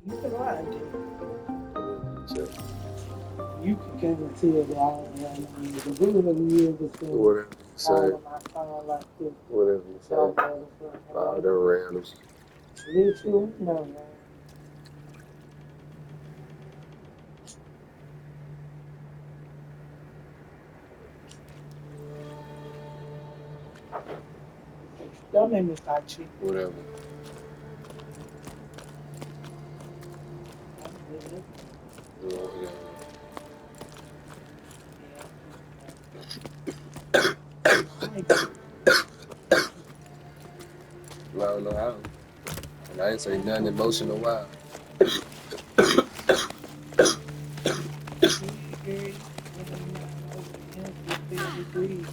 You can ride there. So, You can kind of tell that I ain't got no music. What have you ever seen whatever you say, all of my song like this? whatever you say, Don't matter for all him. the randoms. Literally, no, man. Don't make me fight you. Whatever. I'm good. Whatever. Yeah, I ain't good. I don't know how. And I ain't say nothing emotional. Wow. Here, when I'm not over him, we feel the breeze.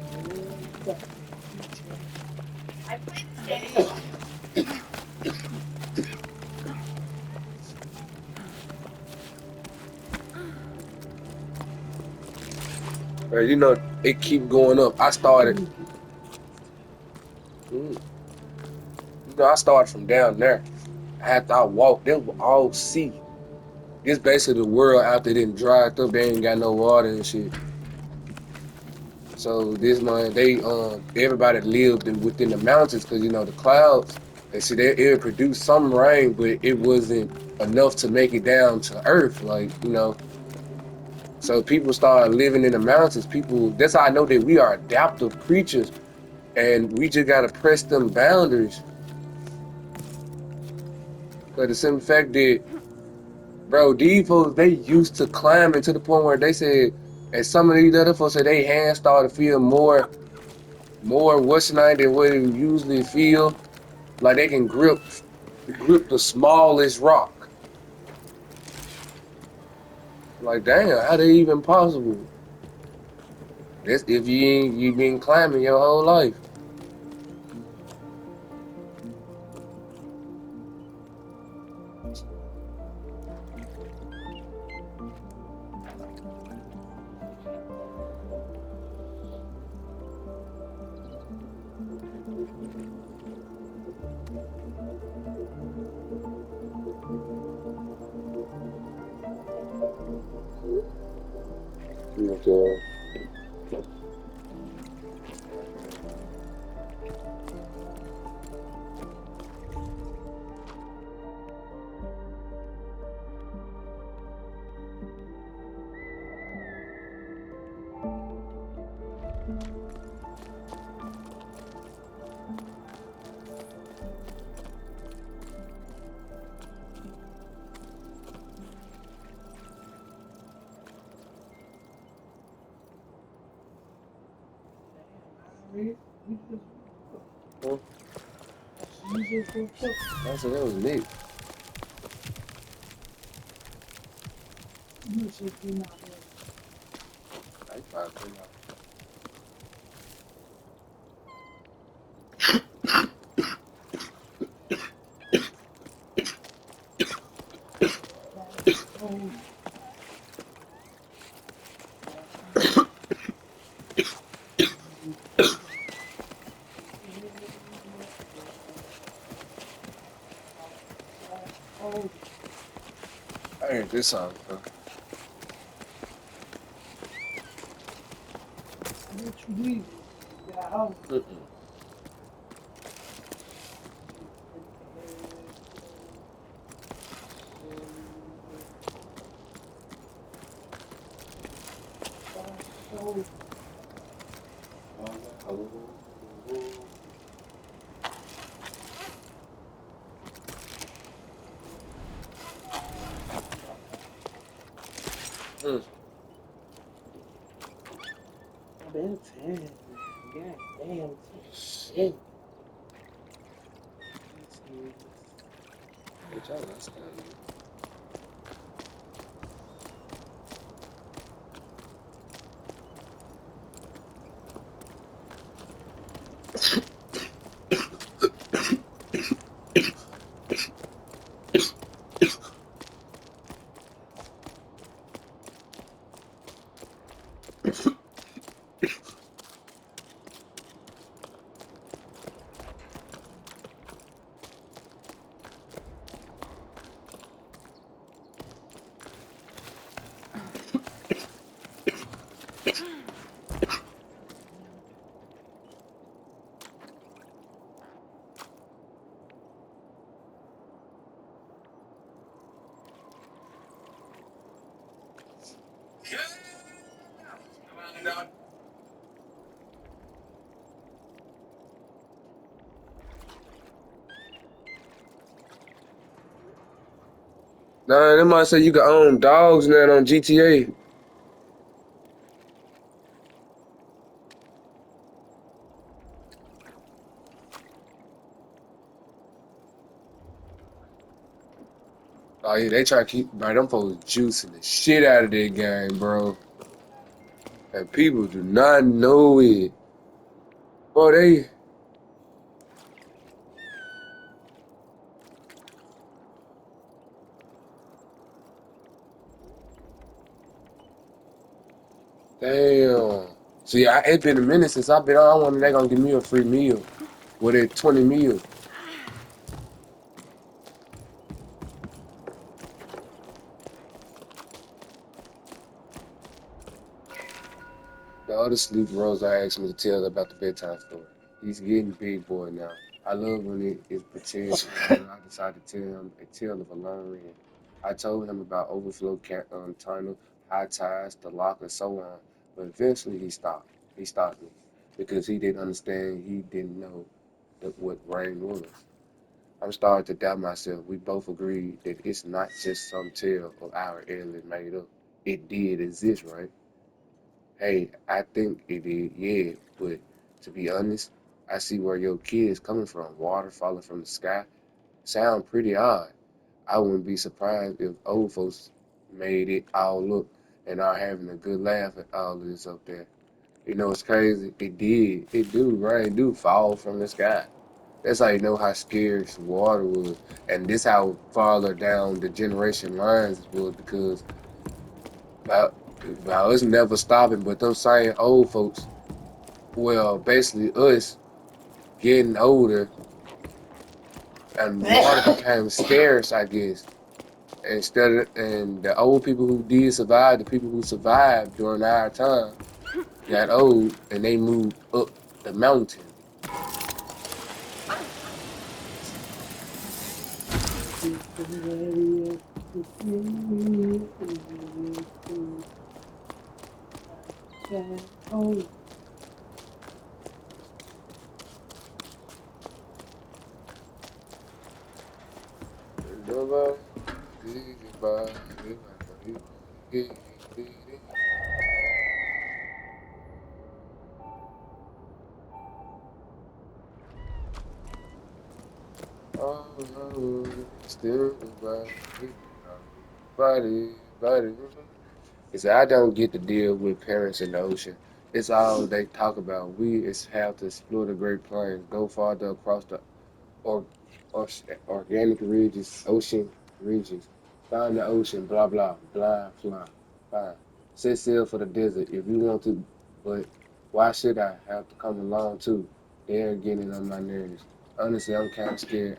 Oh, God. Right, you know, it keep going up. Mm, I started from down there. After I walked, they were all sea. It's basically the world after it didn't dried up. They ain't got no water and shit. So this man, everybody lived within the mountains because the clouds. They see that it produced some rain, but it wasn't enough to make it down to earth. So people started living in the mountains. That's how I know that we are adaptive creatures, and we just gotta press them boundaries. But the simple fact that, bro, these folks they used to climbing to the point where they said, and some of these other folks said they hands started to feel more what's night than what it usually feel. Like they can grip the smallest rock. Like damn, how that even possible? That's if you been climbing your whole life. Okay. You just, Huh? you just woke up. I said that was neat. You should be not I probably been out. Oh, oh, I heard this song before. what you leaving? Yeah, oh. Mm-mm. Oh, Mm. about time. God damn, shit. Bitch, I was standing. Nah, they might say you can own dogs now on GTA. Oh yeah, they try to keep, bro, them folks juicing the shit out of that game, bro. And people do not know it. Bro, damn. See, it been a minute since I've been on one and they gonna give me a free meal with it 20 meals. The other sleep Rose I asked me to tell about the bedtime story. He's getting big boy now. I love when it is pretend and I decided to tell him a tale of a long rain. I told him about overflow tunnel, high tides, the lock, and so on. But eventually he stopped. He stopped me because he didn't understand. He didn't know what rain was. I'm starting to doubt myself. We both agreed that it's not just some tale of our alien made up. It did exist, right? Hey, I think it did, yeah, but to be honest, I see where your kid is coming from. Water falling from the sky. Sound pretty odd. I wouldn't be surprised if old folks made it all up and are having a good laugh at all of this up there. You know, it's crazy. It did. It do, right? It do fall from the sky. That's how you know how scarce water was. And this how farther down the generation lines was because about, about us never stopping, but them same old folks, well, basically us getting older and water became scarce, I guess. And the old people who did survive, the people who survived during our time, got old and they moved up the mountain. Oh, Still body. Is I don't get to deal with parents in the ocean. It's all they talk about. We is have to explore the Great Plains, go farther across the or, or organic ridges, ocean regions, find the ocean, blah blah, blah blah. Fine. Set sail for the desert if you want to, but why should I have to come along too? They're getting on my nerves. Honestly, I'm kind of scared.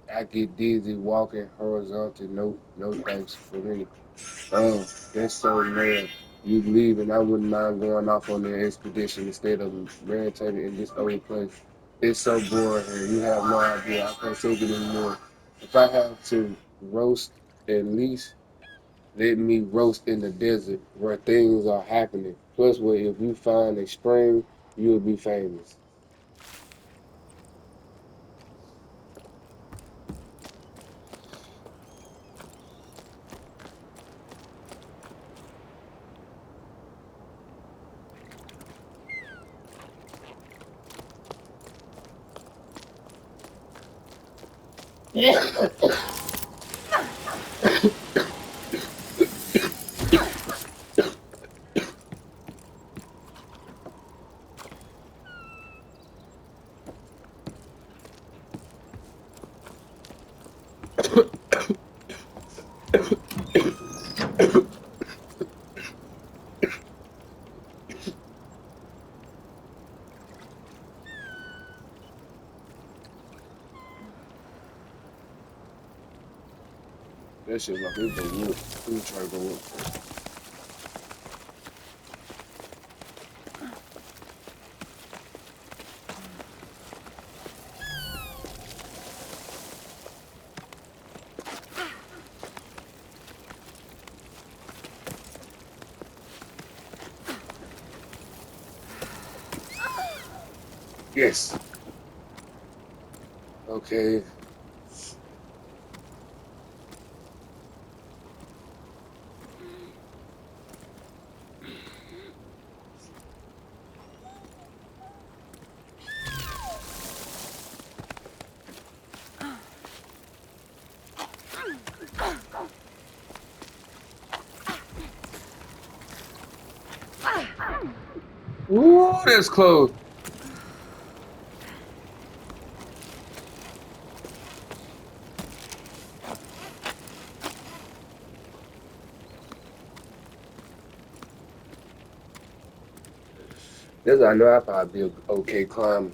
I get dizzy walking horizontal. No, no thanks for me. Oh, that's so mad. You leaving, I wouldn't mind going off on the expedition instead of meditating in this old place. It's so boring here. You have no idea. I can't take it anymore. If I have to roast, at least let me roast in the desert where things are happening. Plus, where if you find a spring, you'll be famous. That shit like it's a whoop. Let me try to go up. Yes. Okay. Ooh, that's close. This I know I probably be a okay climber.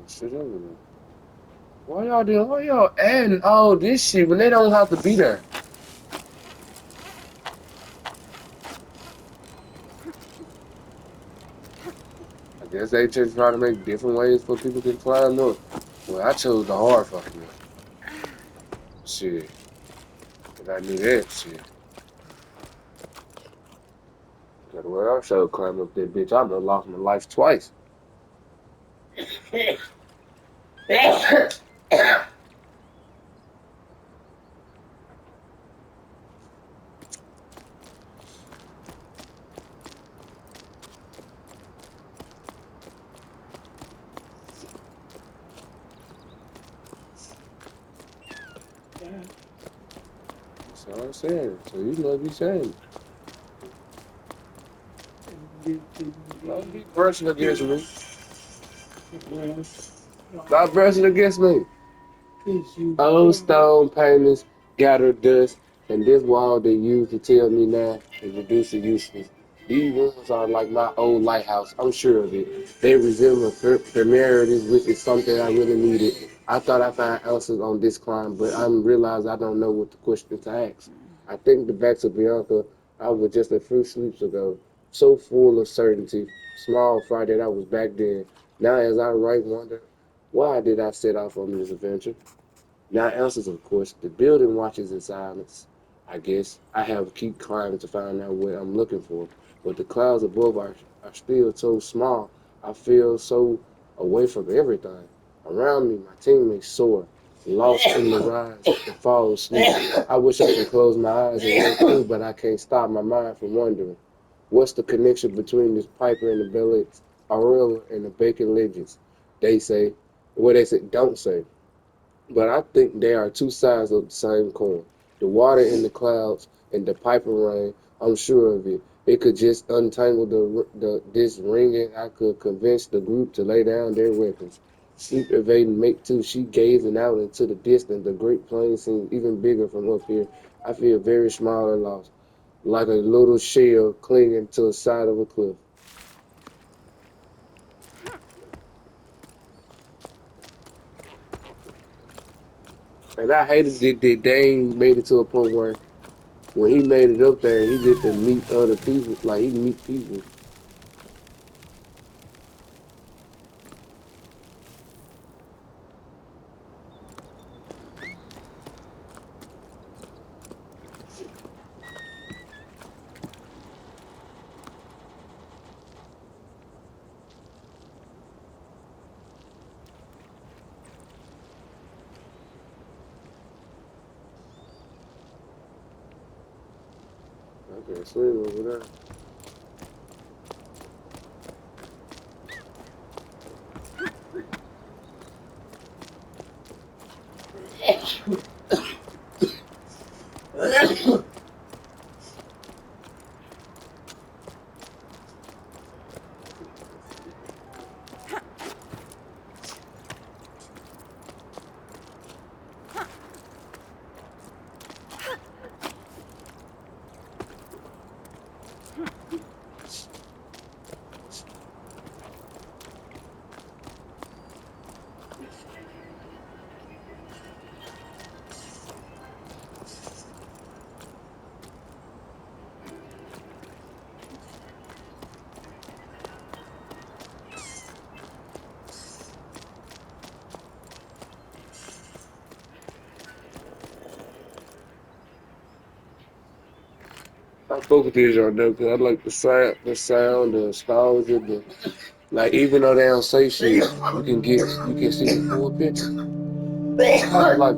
Shit over there. Why y'all doing? Why y'all adding all this shit when they don't have to be there? I guess they just try to make different ways for people to climb up. Well, I chose the hard fucking way. Shit. But I knew that shit. Cause when I showed climb up that bitch, I done lost my life twice. That's all I'm saying. So you must be saying. Don't be brushing against me. Stop brushing against me. Old stone paintings gather dust, and this wall they use to tell me now is reducing useless. These rooms are like my old lighthouse, I'm sure of it. They resemble familiarities, which is something I really needed. I thought I found answers on this climb, but I realized I don't know what the question to ask. I think the back to Bianca, I was just a few sleeps ago, so full of certainty, small fry that I was back then. Now as I write, wonder, why did I set off on this adventure? Not answers, of course. The building watches in silence. I guess I have to keep climbing to find out what I'm looking for. But the clouds above are still so small. I feel so away from everything. Around me, my teammates soar, lost in the rise and fall asleep. I wish I could close my eyes and look through, but I can't stop my mind from wondering. What's the connection between this Piper and the Billets, Aurora and the Bacon Legends? They say, what they say, don't say. But I think they are two sides of the same coin. The water in the clouds and the piping rain, I'm sure of it. It could just untangle this ringing. I could convince the group to lay down their weapons. Sleep evading mate too. She gazing out into the distance. The great plain seems even bigger from up here. I feel very small and lost, like a little shell clinging to the side of a cliff. And I hated that Dane made it to a point where when he made it up there, he get to meet other people. Like he meet people. I can't swim over there. I fuck with these y'all though, cause I like the sound, the nostalgia, the like. Even though they don't say shit, you can see the full picture. I like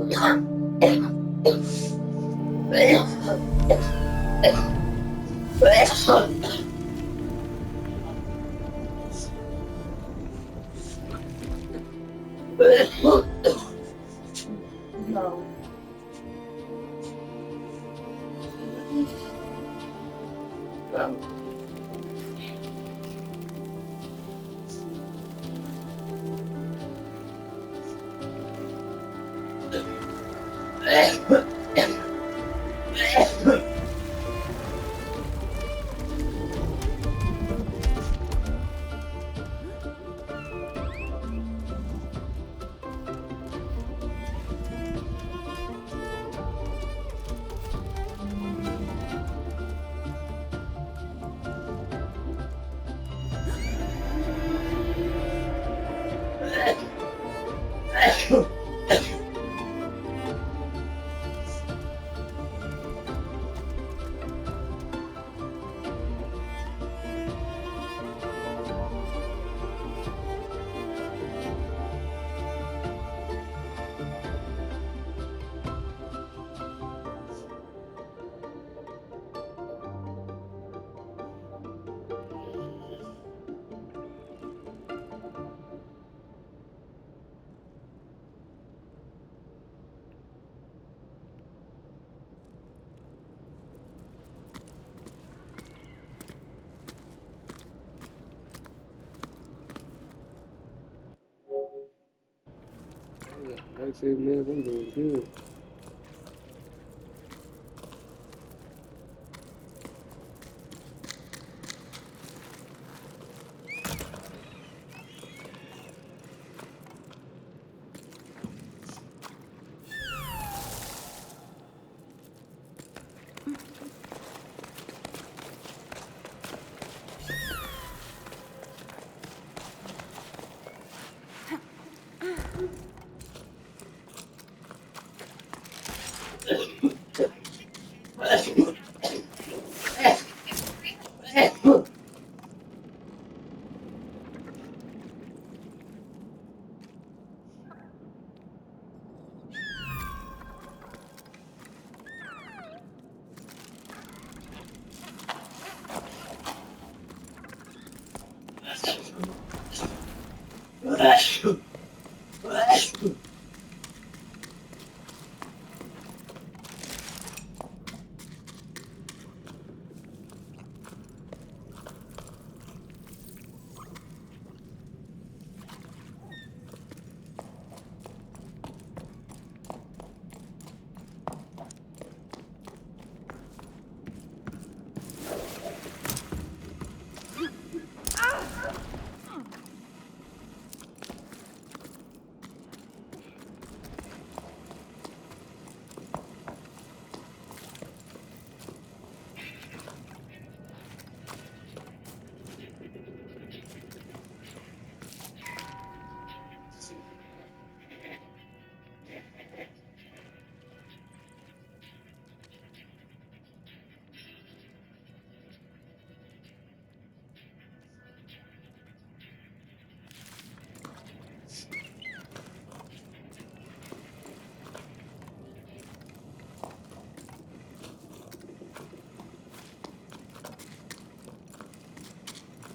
I said, man, I'm doing good.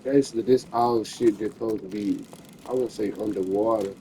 Basically, this all shit that's supposed to be, I wouldn't say underwater.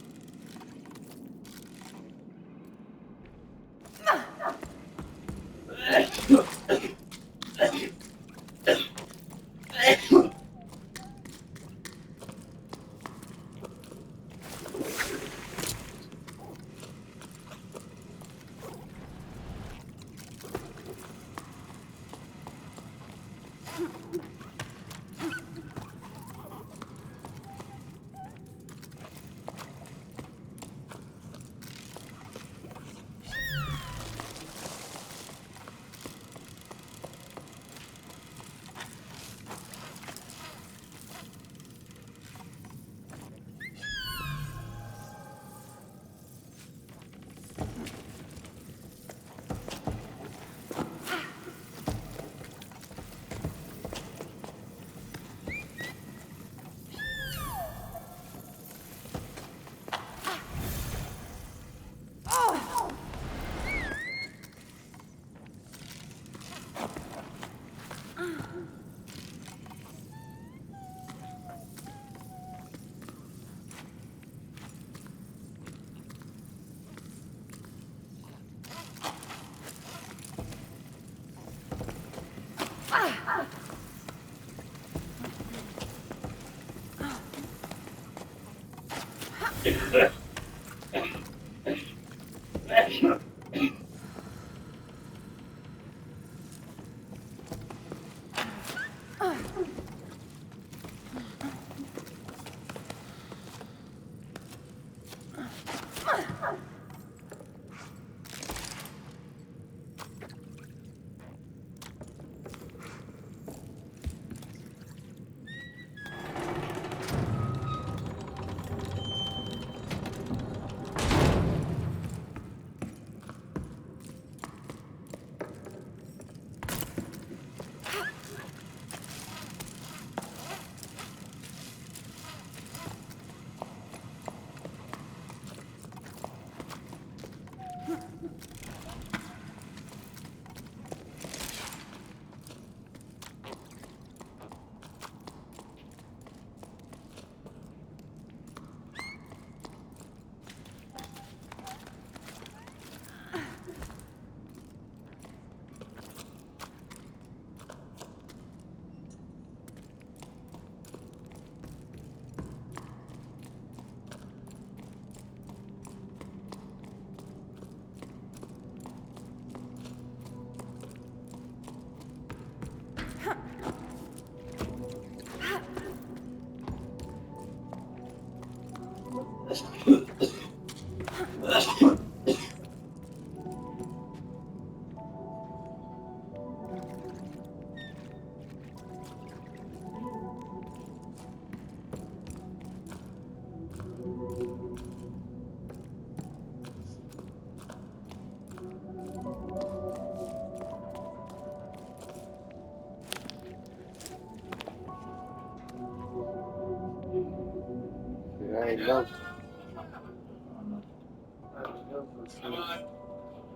Yeah, I ain't know.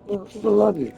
What's the logic?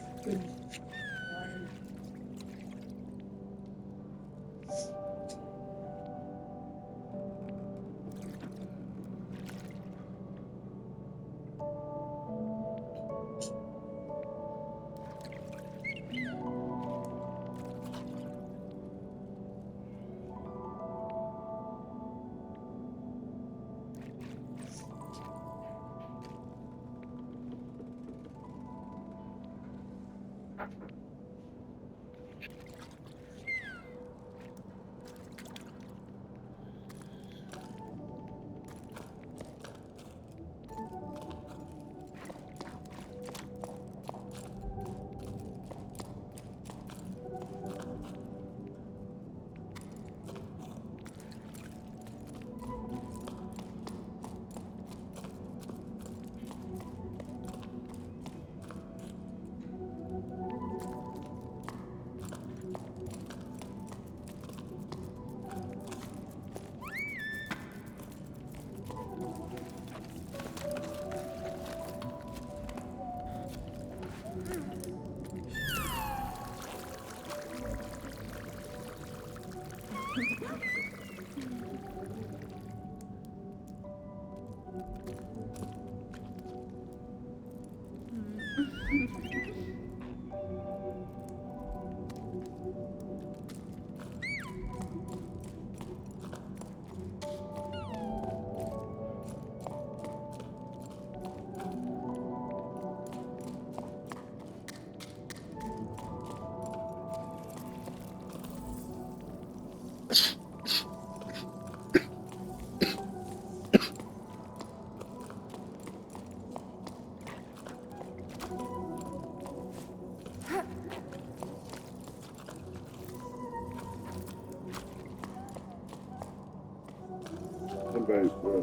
I'm back, bro.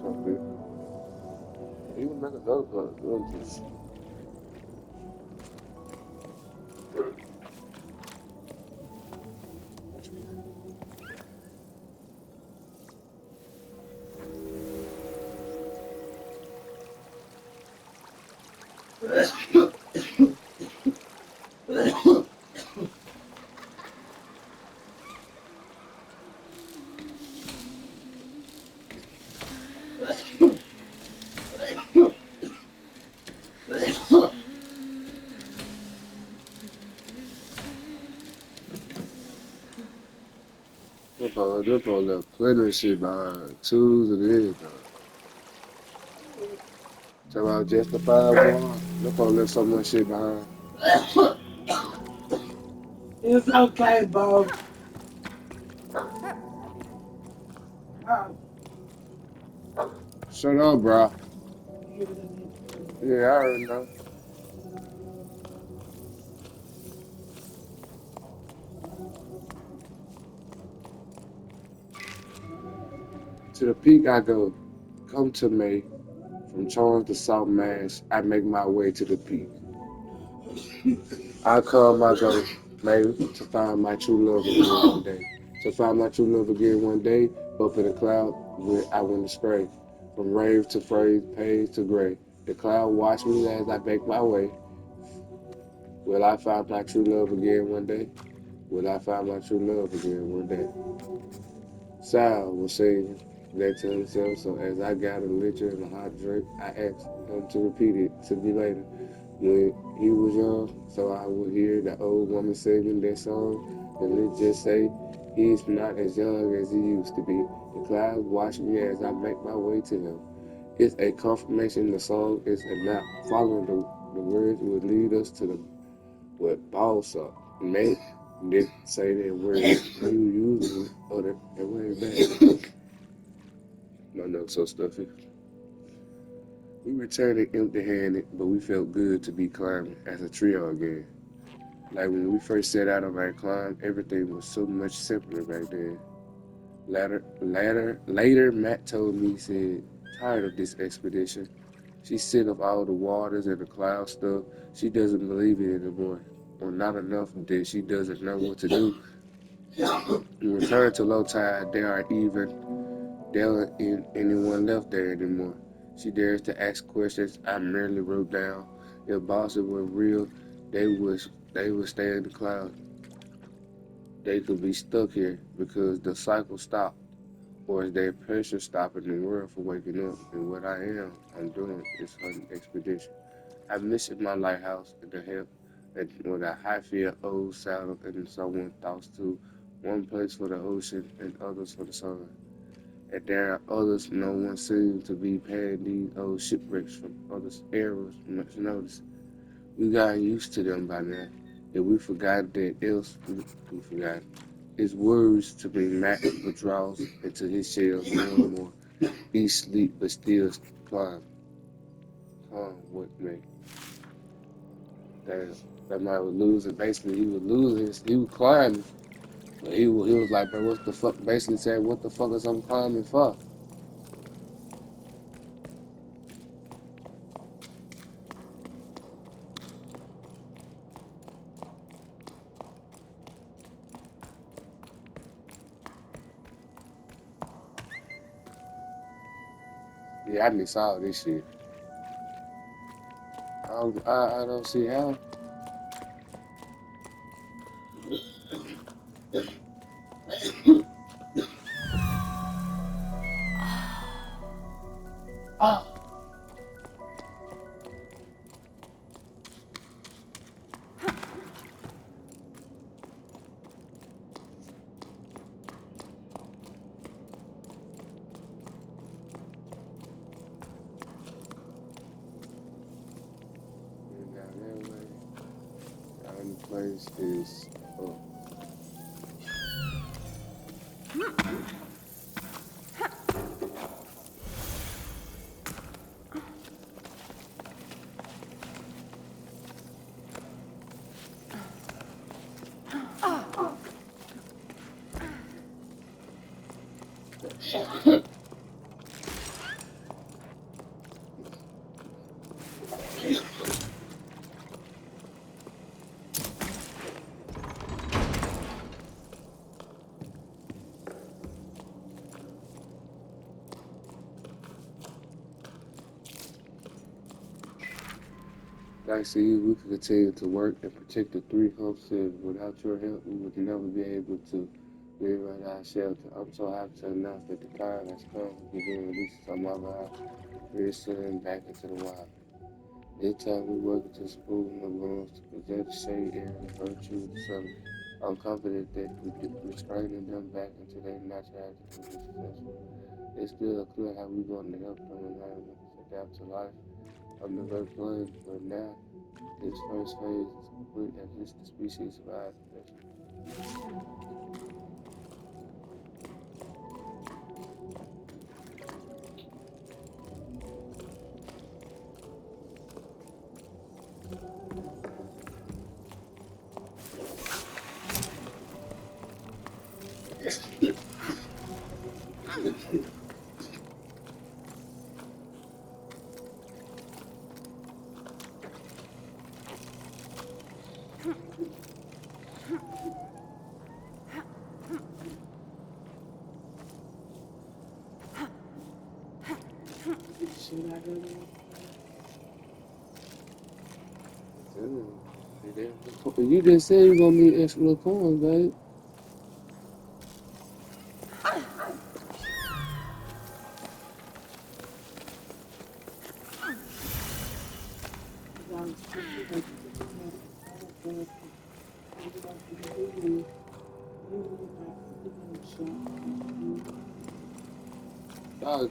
Something. You can make another one. Them folks left plenty of shit behind. Tools and everything. Talk about justified war. Them folks left so much shit behind. It's okay, Bob. Shut up, bro. Yeah, I already know. To the peak I go. Come to me. From Charles to South Mass, I make my way to the peak. I come, I go, maybe to find my true love again one day. To find my true love again one day, up in the cloud where I went astray. From rave to phrase, page to gray. The cloud watch me as I make my way. Will I find my true love again one day? Will I find my true love again one day? Sal was saying that to himself, so as I got a liquor and a hot drink, I asked him to repeat it to me later. When he was young, so I would hear the old woman singing that song, and it just say, he's not as young as he used to be. The clouds watch me as I make my way to him. It's a confirmation the song is a map. Following the words would lead us to the what balls up. Mate didn't say that word you using other and way back. My notes so stuffy. We returned empty handed, but we felt good to be climbing as a trio again. Like when we first set out on our climb, everything was so much simpler back then. Later, Matt told me, he said, tired of this expedition. She's sick of all the waters and the cloud stuff. She doesn't believe it anymore. Or not enough that she doesn't know what to do. We returned to low tide. There ain't anyone left there anymore. She dares to ask questions I merely wrote down. If bosses were real, they would stay in the clouds. They could be stuck here because the cycle stopped. Or is there pressure stopping the world from waking up? And what I'm doing is an expedition. I'm missing my lighthouse and the help and with a high fear old saddle and someone thoughts to one place for the ocean and others for the sun. And there are others no one seems to be paying these old shipwrecks from others' errors much notice. We got used to them by now. If we forgot that else, we forgot. His words to bring Mac withdrawals into his shells more and more. He sleep but still climb. Climb with me. Damn. That man was losing. Basically, he was losing. He was climbing. But he was like, bro, what's the fuck? Basically saying, what the fuck is I'm climbing for? Yeah, I miss all this shit. I don't see how. This is. Oh. I see we can continue to work and protect the three homesteads. Without your help, we would never be able to rewrite our shelter. I'm so happy to announce that the time has come to begin releasing some of our return back into the wild. This time we work to spoon the wounds to present shade and virtue to some. I'm confident that restraining them back into their natural habitat will be successful. It's still unclear how we're going to help them and adapt to life on the Earth plane, but now this first phase is complete as this the species survives. Should I go You just said you're gonna need extra coins, babe.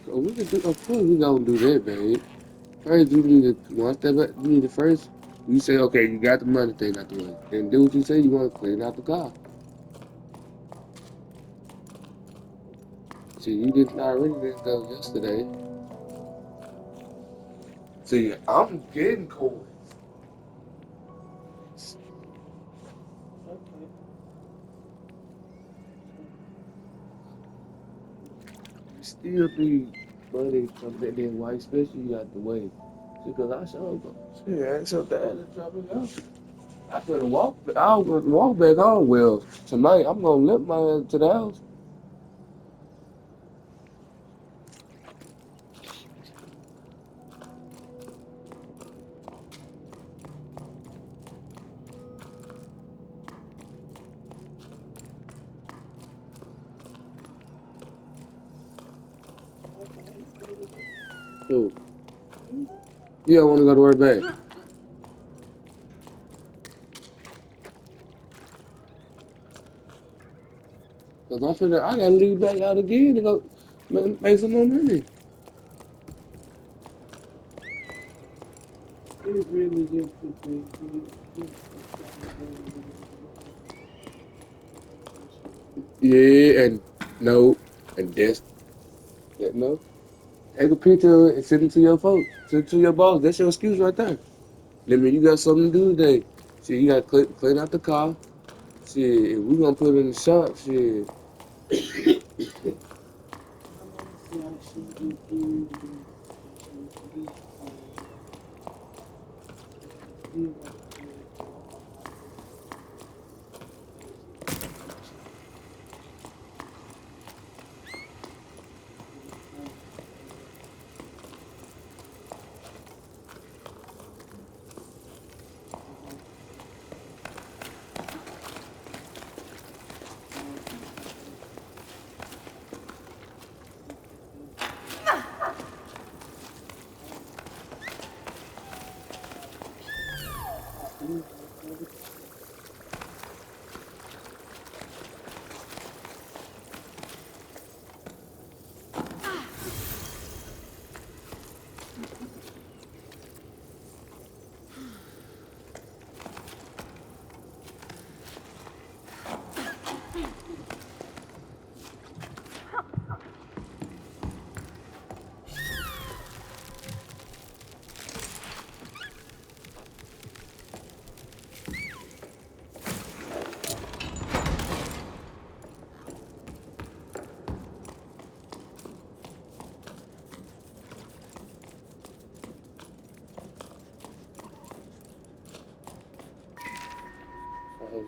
We can do, of course we gonna do that, babe. First, you need to one step back. You need to first. You say, okay, you got the money thing out the way. Then do what you say. You want to clean out the car. See, you didn't already didn't go yesterday. See, I'm getting coins. You still need money from that damn white special you got the way. See, because I showed them. See, I ain't so bad to drop it off. I could have walked. I was gonna walk back home. Well, tonight I'm gonna limp my ass to the house. So, yeah, I want to go to work back. Cause I gotta leave back out again to go make some more money. It really just Yeah, and no, and that's that no. Take a picture and send it to your folks, send it to your boss. That's your excuse right there. Let me, you got something to do today. Shit, you got to clean out the car. Shit, if we gonna put it in the shop, shit.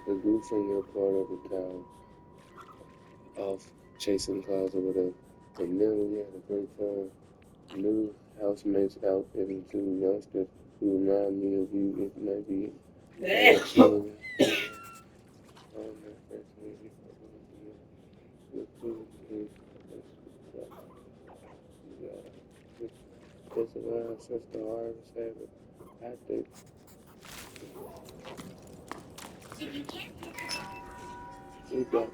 The goof from your part of the cow off chasing clouds or whatever. But then we had a great time. New housemates out and two youngsters who remind me of you. It might be chilling. All my friends maybe with food and it's a while since the harvest happened. I think we got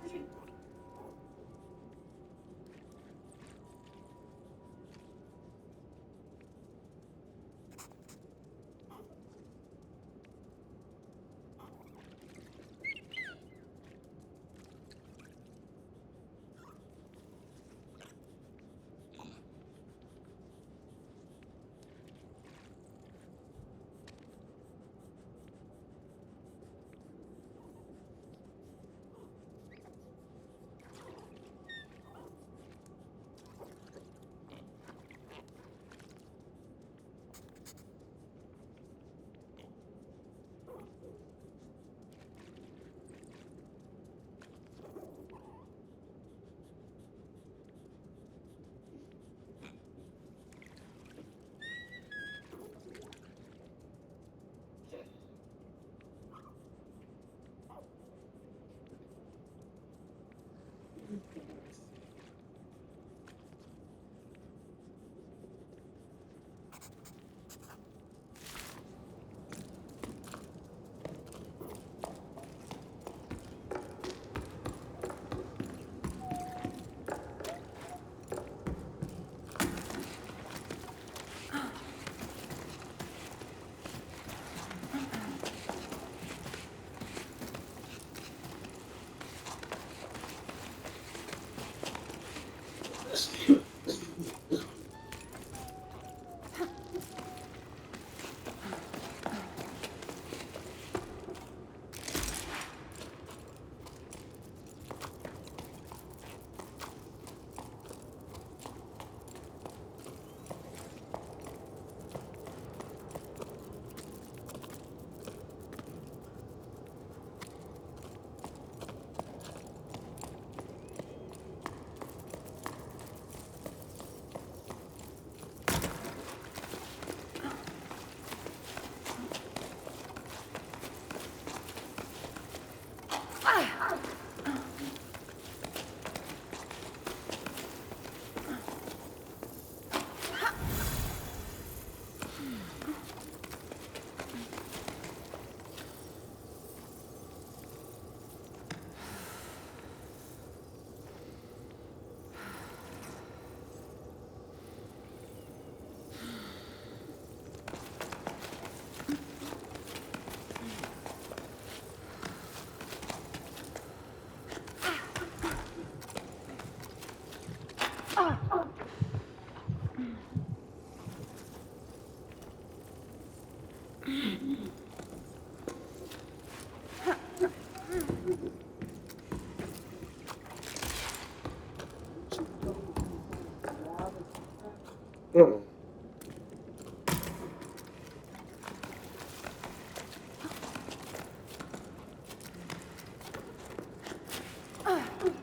uh-uh.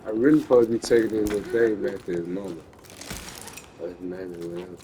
I really supposed to be taking this thing back to his mama. Or his mammy or whatever.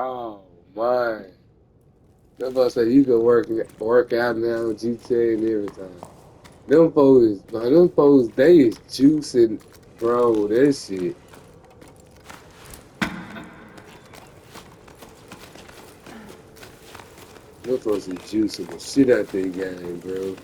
Oh my. That boy say you can work out now, GTA and everything. Them folks, they is juicing, bro. That shit. Them folks is juicing the shit out their game, bro.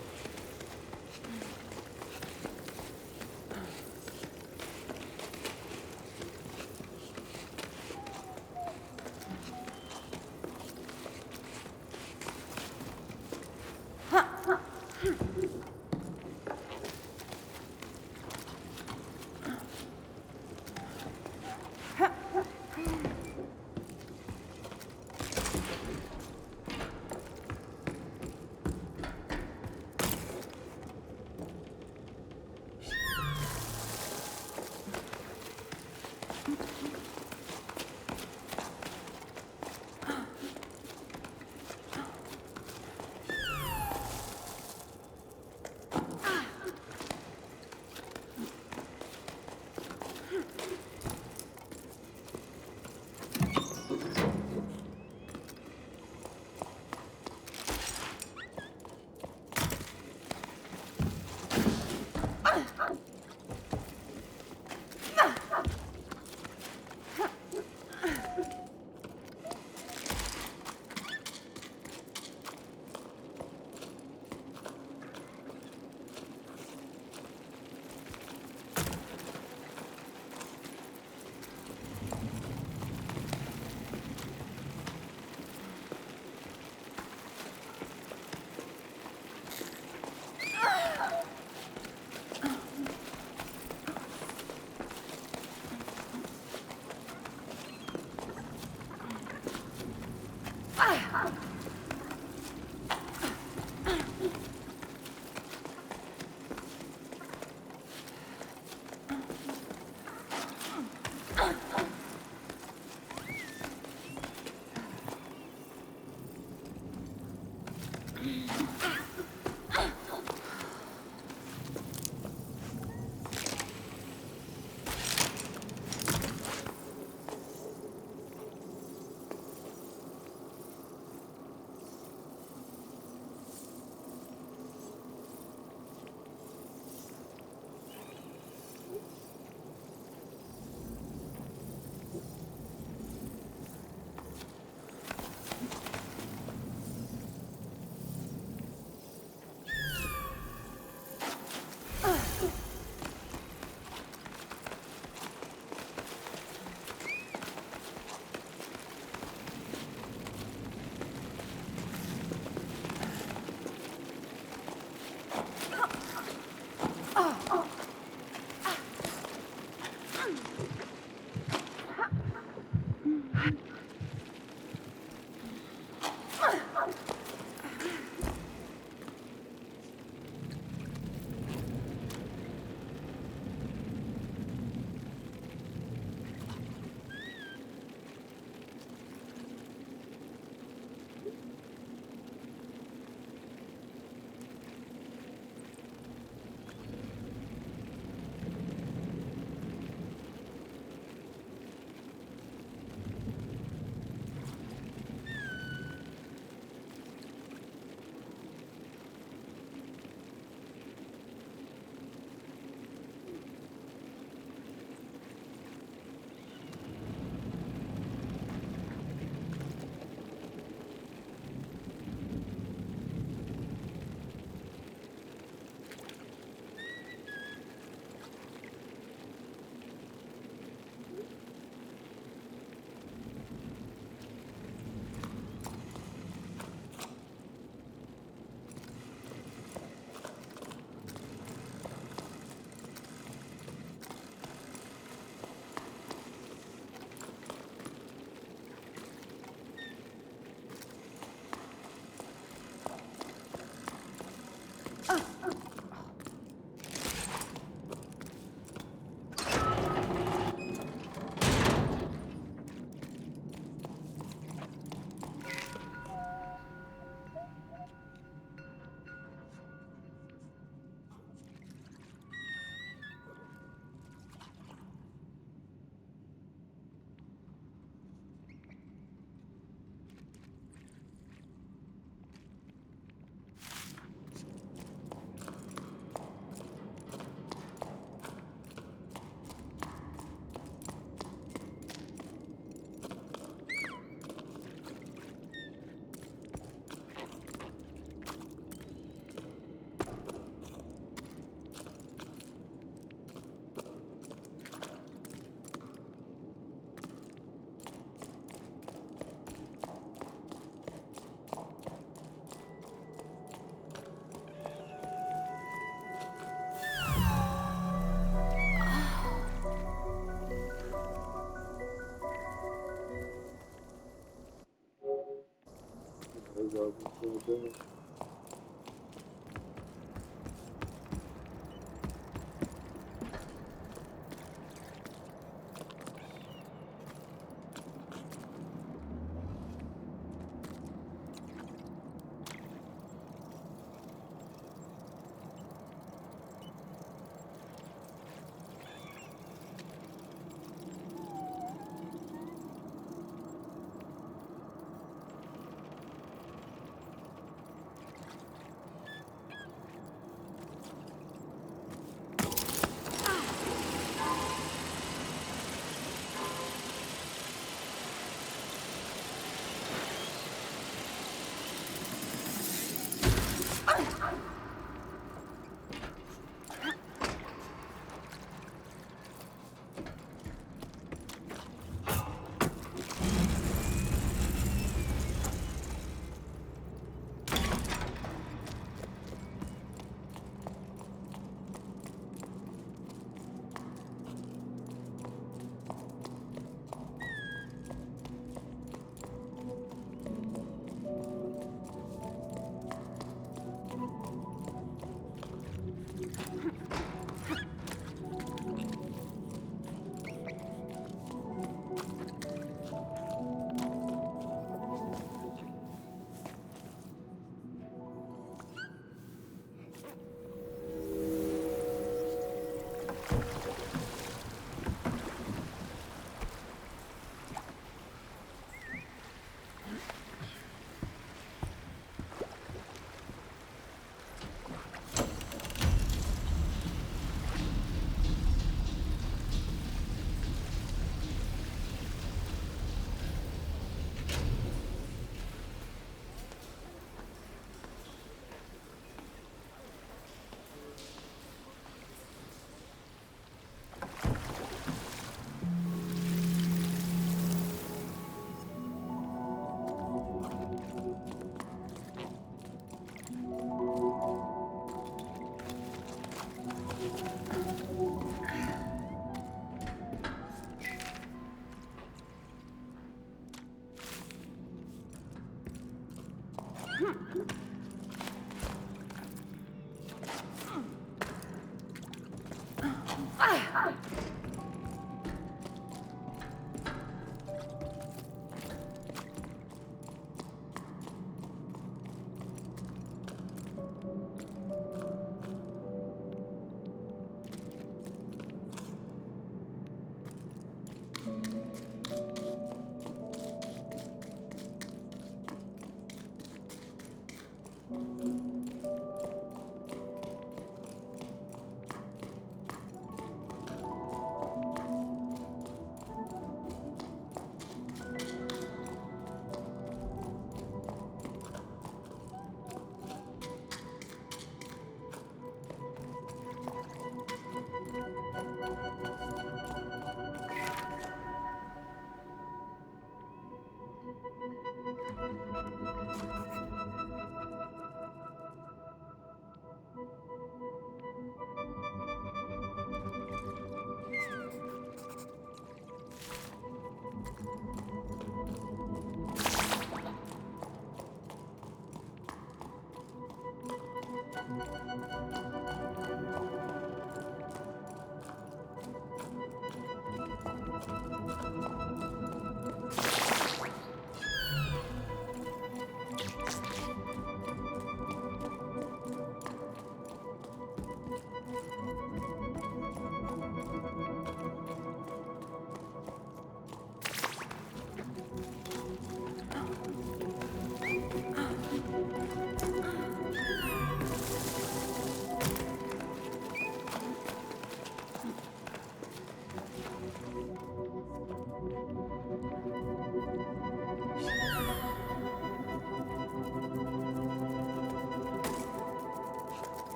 go before that.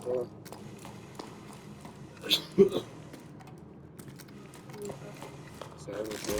Uh, Savage, bro.